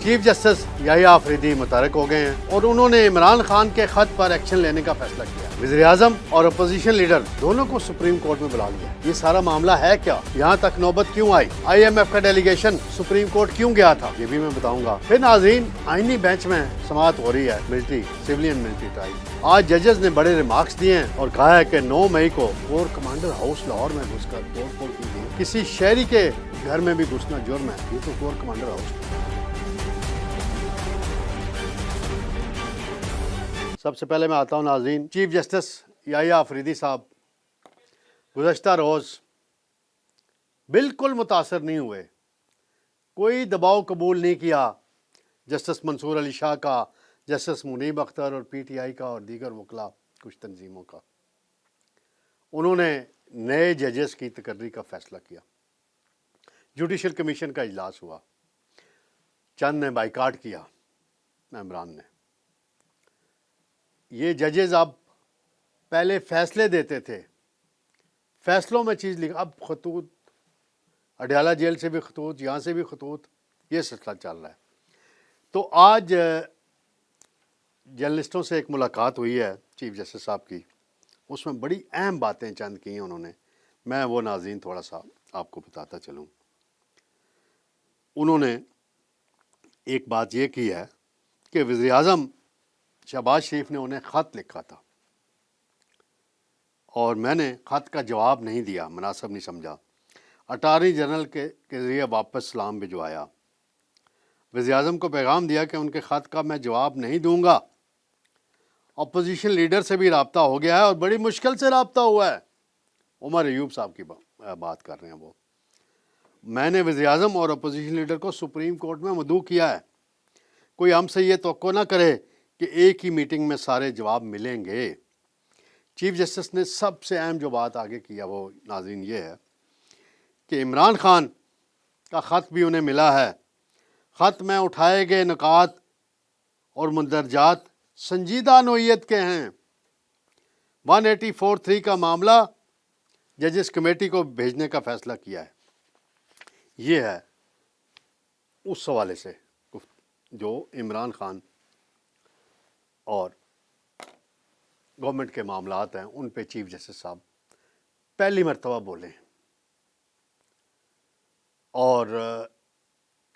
Chief justice یحییٰ آفریدی متحرک ہو گئے ہیں اور انہوں نے عمران خان کے خط پر ایکشن لینے کا فیصلہ کیا۔ وزیر اعظم اور اپوزیشن لیڈر دونوں کو سپریم کورٹ میں بلا لیا۔ یہ سارا معاملہ ہے کیا؟ یہاں تک نوبت کیوں آئی؟ آئی ایم ایف کا ڈیلیگیشن سپریم کورٹ کیوں گیا تھا؟ یہ بھی میں بتاؤں گا۔ پھر ناظرین، آئینی بینچ میں سماعت ہو رہی ہے سیولین ملٹری ٹرائل۔ آج ججز نے بڑے ریمارکس دیے ہیں اور کہا ہے کہ 9 مئی کو کور کمانڈر ہاؤس لاہور میں گھس کر توڑ پھوڑ کی گئی۔ کسی شہری کے گھر میں بھی گھسنا جرم ہے، یہ تو کور کمانڈر ہاؤس۔ سب سے پہلے میں آتا ہوں ناظرین، چیف جسٹس یحییٰ آفریدی صاحب گزشتہ روز بالکل متاثر نہیں ہوئے، کوئی دباؤ قبول نہیں کیا جسٹس منصور علی شاہ کا، جسٹس منیب اختر اور پی ٹی آئی کا اور دیگر وکلاء کچھ تنظیموں کا۔ انہوں نے نئے ججز کی تقرری کا فیصلہ کیا۔ جوڈیشل کمیشن کا اجلاس ہوا، چند نے بائیکاٹ کیا، ممبران نے۔ یہ ججز اب پہلے فیصلے دیتے تھے، فیصلوں میں چیز لکھ، اب خطوط، اڈیالہ جیل سے بھی خطوط، یہاں سے بھی خطوط، یہ سلسلہ چل رہا ہے۔ تو آج جرنلسٹوں سے ایک ملاقات ہوئی ہے چیف جسٹس صاحب کی، اس میں بڑی اہم باتیں چند کی ہیں انہوں نے، میں وہ ناظرین تھوڑا سا آپ کو بتاتا چلوں۔ انہوں نے ایک بات یہ کی ہے کہ وزیر اعظم شہباز شریف نے انہیں خط لکھا تھا اور میں نے خط کا جواب نہیں دیا، مناسب نہیں سمجھا، اٹارنی جنرل کے ذریعے واپس سلام بھجوایا۔ وزیر اعظم کو پیغام دیا کہ ان کے خط کا میں جواب نہیں دوں گا۔ اپوزیشن لیڈر سے بھی رابطہ ہو گیا ہے اور بڑی مشکل سے رابطہ ہوا ہے۔ عمر ایوب صاحب کی بات کر رہے ہیں وہ۔ میں نے وزیر اعظم اور اپوزیشن لیڈر کو سپریم کورٹ میں مدعو کیا ہے، کوئی ہم سے یہ توقع نہ کرے کہ ایک ہی میٹنگ میں سارے جواب ملیں گے۔ چیف جسٹس نے سب سے اہم جو بات آگے کیا وہ ناظرین یہ ہے کہ عمران خان کا خط بھی انہیں ملا ہے۔ خط میں اٹھائے گئے نکات اور مندرجات سنجیدہ نوعیت کے ہیں۔ 184(3) کا معاملہ ججز کمیٹی کو بھیجنے کا فیصلہ کیا ہے۔ یہ ہے اس حوالے سے جو عمران خان اور گورنمنٹ کے معاملات ہیں ان پہ چیف جسٹس صاحب پہلی مرتبہ بولے ہیں۔ اور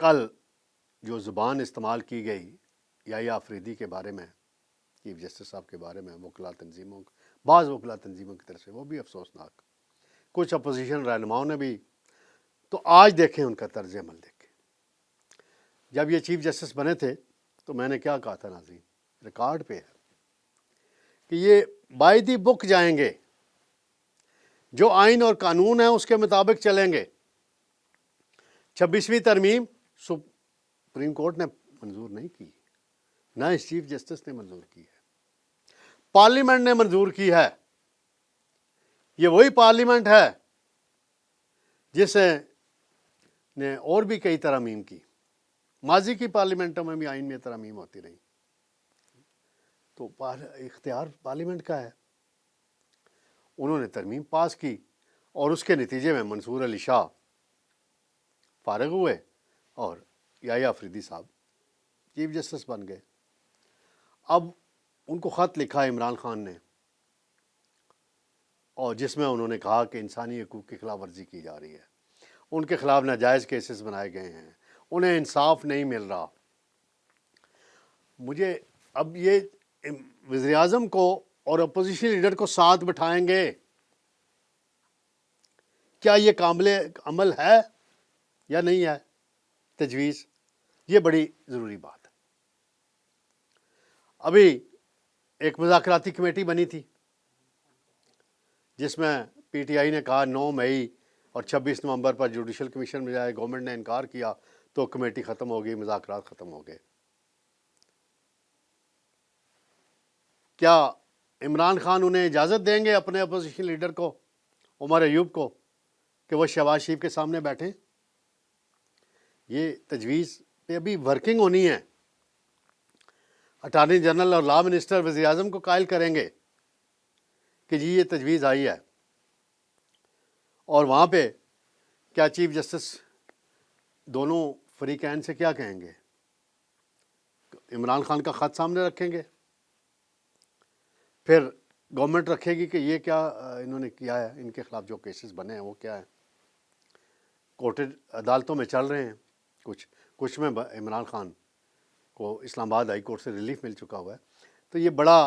کل جو زبان استعمال کی گئی یحییٰ آفریدی کے بارے میں، چیف جسٹس صاحب کے بارے میں، وکلاء تنظیموں، بعض وکلاء تنظیموں کی طرف سے، وہ بھی افسوسناک، کچھ اپوزیشن رہنماؤں نے بھی۔ تو آج دیکھیں ان کا طرز عمل دیکھیں۔ جب یہ چیف جسٹس بنے تھے تو میں نے کیا کہا تھا ناظرین، ریکارڈ پہ ہے کہ یہ بائی دی بک جائیں گے، جو آئین اور قانون ہے اس کے مطابق چلیں گے۔ 26ویں ترمیم سپریم کورٹ نے منظور نہیں کی، نہ اس چیف جسٹس نے منظور کی ہے، پارلیمنٹ نے منظور کی ہے۔ یہ وہی پارلیمنٹ ہے جس نے اور بھی کئی ترامیم کی، ماضی کی پارلیمنٹوں میں بھی آئین میں ترامیم ہوتی رہی، تو اختیار پارلیمنٹ کا ہے۔ انہوں نے ترمیم پاس کی اور اس کے نتیجے میں منصور علی شاہ فارغ ہوئے اور یحییٰ آفریدی صاحب چیف جسٹس بن گئے۔ اب ان کو خط لکھا عمران خان نے، اور جس میں انہوں نے کہا کہ انسانی حقوق کی خلاف ورزی کی جا رہی ہے، ان کے خلاف ناجائز کیسز بنائے گئے ہیں، انہیں انصاف نہیں مل رہا۔ مجھے اب یہ وزیر اعظم کو اور اپوزیشن لیڈر کو ساتھ بٹھائیں گے، کیا یہ قابل عمل ہے یا نہیں ہے تجویز؟ یہ بڑی ضروری بات ہے۔ ابھی ایک مذاکراتی کمیٹی بنی تھی جس میں پی ٹی آئی نے کہا 9 مئی اور 26 نومبر پر جوڈیشل کمیشن میں جائے، گورنمنٹ نے انکار کیا تو کمیٹی ختم ہو گئی، مذاکرات ختم ہو گئے۔ کیا عمران خان انہیں اجازت دیں گے، اپنے اپوزیشن لیڈر کو، عمر ایوب کو، کہ وہ شہباز شریف کے سامنے بیٹھیں؟ یہ تجویز پہ ابھی ورکنگ ہونی ہے۔ اٹارنی جنرل اور لا منسٹر وزیر اعظم کو قائل کریں گے کہ جی یہ تجویز آئی ہے، اور وہاں پہ کیا چیف جسٹس دونوں فریقین سے کیا کہیں گے؟ عمران خان کا خط سامنے رکھیں گے، پھر گورنمنٹ رکھے گی کہ یہ کیا انہوں نے کیا ہے، ان کے خلاف جو کیسز بنے ہیں وہ کیا ہے، کورٹڈ عدالتوں میں چل رہے ہیں، کچھ میں عمران خان کو اسلام آباد ہائی کورٹ سے ریلیف مل چکا ہوا ہے۔ تو یہ بڑا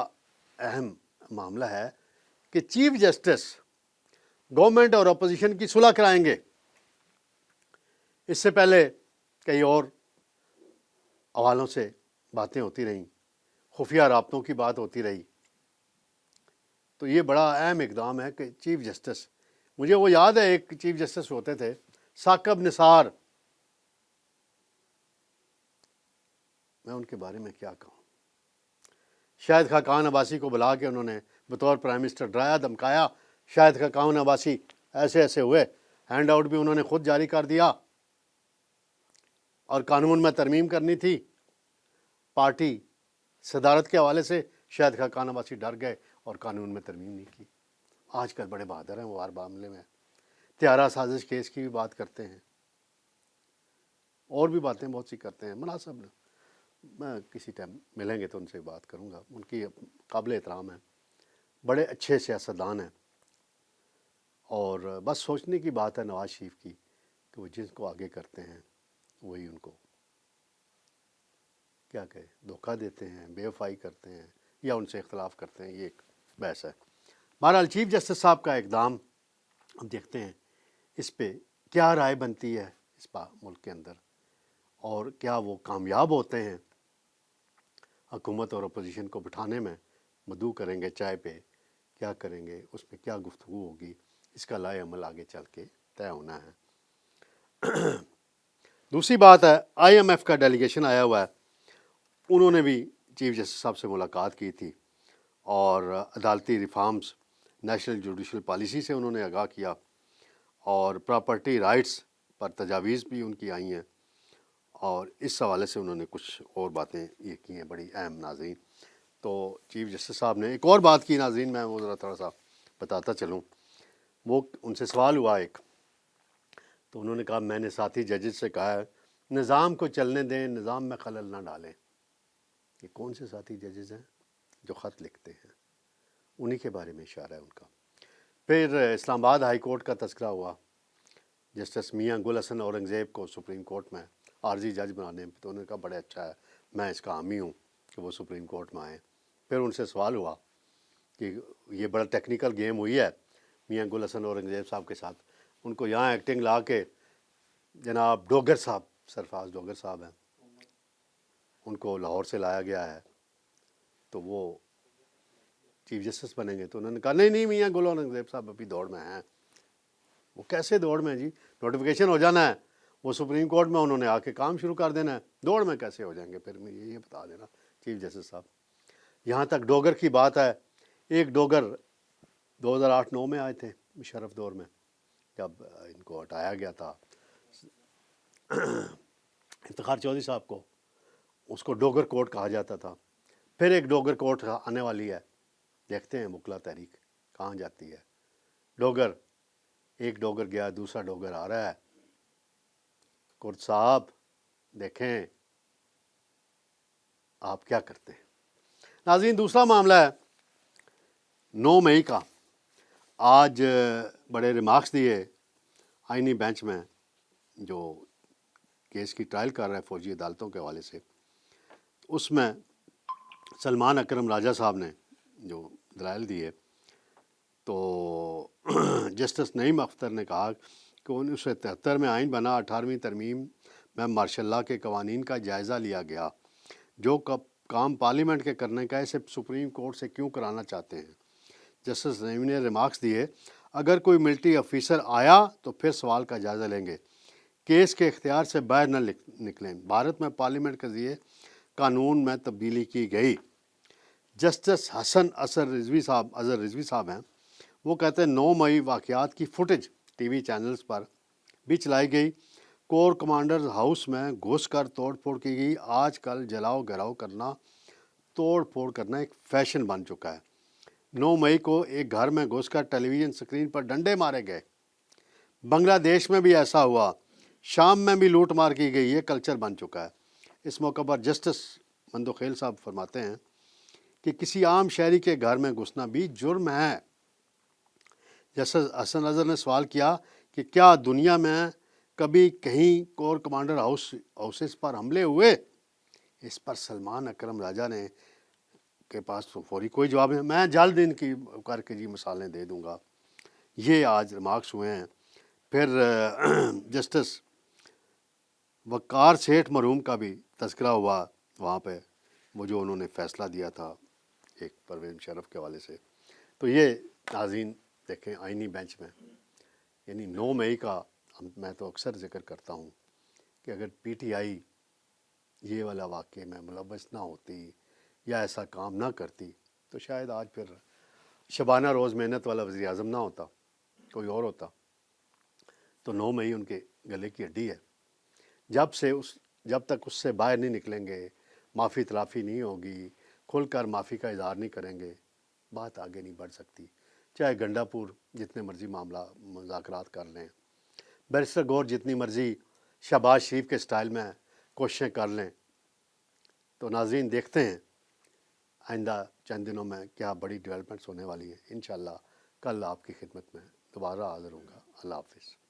اہم معاملہ ہے کہ چیف جسٹس گورنمنٹ اور اپوزیشن کی صلح کرائیں گے۔ اس سے پہلے کئی اور حوالوں سے باتیں ہوتی رہیں، خفیہ رابطوں کی بات ہوتی رہی، تو یہ بڑا اہم اقدام ہے کہ چیف جسٹس، مجھے وہ یاد ہے ایک چیف جسٹس ہوتے تھے ثاقب نثار، میں ان کے بارے میں کیا کہوں، شاہد خاقان عباسی کو بلا کے انہوں نے بطور پرائم منسٹر ڈرایا دھمکایا، شاہد خاقان عباسی ایسے ہوئے، ہینڈ آؤٹ بھی انہوں نے خود جاری کر دیا، اور قانون میں ترمیم کرنی تھی پارٹی صدارت کے حوالے سے، شاہد خاقان عباسی ڈر گئے اور قانون میں ترمیم نہیں کی۔ آج کل بڑے بہادر ہیں وہ ہر معاملے میں، طیارہ سازش کیس کی بھی بات کرتے ہیں، اور بھی باتیں بہت سی کرتے ہیں، مناسب نہ، میں کسی ٹائم ملیں گے تو ان سے بات کروں گا، ان کی قابل احترام ہیں، بڑے اچھے سیاستدان ہیں، اور بس سوچنے کی بات ہے نواز شریف کی کہ وہ جن کو آگے کرتے ہیں وہی ان کو کیا کہے، دھوکہ دیتے ہیں، بے وفائی کرتے ہیں یا ان سے اختلاف کرتے ہیں، یہ ایک بحث ہے۔ بہرحال چیف جسٹس صاحب کا اقدام ہم دیکھتے ہیں اس پہ کیا رائے بنتی ہے اس ملک کے اندر، اور کیا وہ کامیاب ہوتے ہیں حکومت اور اپوزیشن کو بٹھانے میں، مدعو کریں گے چائے پہ، کیا کریں گے، اس میں کیا گفتگو ہوگی، اس کا لائے عمل آگے چل کے طے ہونا ہے۔ دوسری بات ہے آئی ایم ایف کا ڈیلیگیشن آیا ہوا ہے، انہوں نے بھی چیف جسٹس صاحب سے ملاقات کی تھی اور عدالتی ریفارمز، نیشنل جوڈیشل پالیسی سے انہوں نے آگاہ کیا، اور پراپرٹی رائٹس پر تجاویز بھی ان کی آئی ہیں، اور اس حوالے سے انہوں نے کچھ اور باتیں یہ کی ہیں بڑی اہم ناظرین۔ تو چیف جسٹس صاحب نے ایک اور بات کی ناظرین، میں وہ ذرا تھوڑا سا بتاتا چلوں، وہ ان سے سوال ہوا ایک، تو انہوں نے کہا میں نے ساتھی ججز سے کہا ہے نظام کو چلنے دیں، نظام میں خلل نہ ڈالیں۔ یہ کون سے ساتھی ججز ہیں؟ جو خط لکھتے ہیں، انہی کے بارے میں اشارہ ہے ان کا۔ پھر اسلام آباد ہائی کورٹ کا تذکرہ ہوا، جسٹس میاں گل حسن اورنگزیب کو سپریم کورٹ میں عارضی جج بنانے میں، تو انہوں نے کہا بڑے اچھا ہے، میں اس کا حامی ہوں کہ وہ سپریم کورٹ میں آئیں۔ پھر ان سے سوال ہوا کہ یہ بڑا ٹیکنیکل گیم ہوئی ہے میاں گل حسن اورنگزیب صاحب کے ساتھ، ان کو یہاں ایکٹنگ لا کے جناب ڈوگر صاحب، سرفراز ڈوگر صاحب ہیں، ان کو لاہور سے لایا گیا ہے، تو وہ چیف جسٹس بنیں گے۔ تو انہوں نے کہا نہیں میاں گل اورنگزیب صاحب ابھی دوڑ میں ہیں۔ وہ کیسے دوڑ میں جی، نوٹیفیکیشن ہو جانا ہے، وہ سپریم کورٹ میں انہوں نے آ کے کام شروع کر دینا ہے، دوڑ میں کیسے ہو جائیں گے؟ پھر میں یہ بتا دینا چیف جسٹس صاحب۔ یہاں تک ڈوگر کی بات ہے، ایک ڈوگر 2008-9 میں آئے تھے مشرف دور میں، جب ان کو ہٹایا گیا تھا افتخار چودھری صاحب کو، اس کو ڈوگر کوٹ کہا جاتا تھا۔ پھر ایک ڈوگر کوٹ آنے والی ہے، دیکھتے ہیں مکلا تحریک کہاں جاتی ہے۔ ڈوگر، ایک ڈوگر گیا، دوسرا ڈوگر آ رہا ہے، کورٹ صاحب دیکھیں آپ کیا کرتے ہیں۔ ناظرین دوسرا معاملہ ہے 9 مئی کا، آج بڑے ریمارکس دیے آئینی بینچ میں جو کیس کی ٹرائل کر رہا ہے فوجی عدالتوں کے حوالے سے، اس میں سلمان اکرم راجہ صاحب نے جو دلائل دیے، تو جسٹس نعیم اختر نے کہا کہ 1973 میں آئین بنا، 18ویں ترمیم میں مارشل لاء کے قوانین کا جائزہ لیا گیا، جو کام پارلیمنٹ کے کرنے کا اسے سپریم کورٹ سے کیوں کرانا چاہتے ہیں۔ جسٹس نعیم نے ریمارکس دیے اگر کوئی ملٹری آفیسر آیا تو پھر سوال کا جائزہ لیں گے، کیس کے اختیار سے باہر نہ نکلیں۔ بھارت میں پارلیمنٹ کے ذریعے قانون میں تبدیلی کی گئی۔ جسٹس حسن اظہر رضوی صاحب ہیں، وہ کہتے ہیں 9 مئی واقعات کی فوٹیج ٹی وی چینلز پر بھی چلائی گئی، کور کمانڈر ہاؤس میں گھس کر توڑ پھوڑ کی گئی۔ آج کل جلاؤ گھراؤ کرنا، توڑ پھوڑ کرنا ایک فیشن بن چکا ہے۔ 9 مئی کو ایک گھر میں گھس کر ٹیلی ویژن سکرین پر ڈنڈے مارے گئے۔ بنگلہ دیش میں بھی ایسا ہوا، شام میں بھی لوٹ مار کی گئی، یہ کلچر بن چکا ہے۔ اس موقع پر جسٹس مندوخیل صاحب فرماتے ہیں کہ کسی عام شہری کے گھر میں گھسنا بھی جرم ہے۔ جیسے حسن اظہر نے سوال کیا کہ کیا دنیا میں کبھی کہیں کور کمانڈر ہاؤسز پر حملے ہوئے؟ اس پر سلمان اکرم راجہ نے کے پاس تو فوری کوئی جواب نہیں۔ میں جلد ان کی کر کے مثالیں دے دوں گا۔ یہ آج ریمارکس ہوئے ہیں۔ پھر جسٹس وقار سیٹھ مرحوم کا بھی تذکرہ ہوا وہاں پہ، وہ جو انہوں نے فیصلہ دیا تھا ایک پرویز مشرف کے حوالے سے۔ تو یہ ناظرین دیکھیں آئینی بینچ میں، یعنی 9 مئی کا میں تو اکثر ذکر کرتا ہوں کہ اگر پی ٹی آئی یہ والا واقعے میں ملوث نہ ہوتی یا ایسا کام نہ کرتی تو شاید آج پھر شبانہ روز محنت والا وزیر اعظم نہ ہوتا، کوئی اور ہوتا۔ تو 9 مئی ان کے گلے کی ہڈی ہے۔ جب تک اس سے باہر نہیں نکلیں گے، معافی تلافی نہیں ہوگی، کھل کر معافی کا اظہار نہیں کریں گے، بات آگے نہیں بڑھ سکتی۔ چاہے گنڈا پور جتنے مرضی معاملہ مذاکرات کر لیں، بیرسٹر گور جتنی مرضی شہباز شریف کے سٹائل میں کوششیں کر لیں، تو ناظرین دیکھتے ہیں آئندہ چند دنوں میں کیا بڑی ڈیولپمنٹس ہونے والی ہیں۔ انشاءاللہ کل آپ کی خدمت میں دوبارہ حاضر ہوں گا۔ اللہ حافظ۔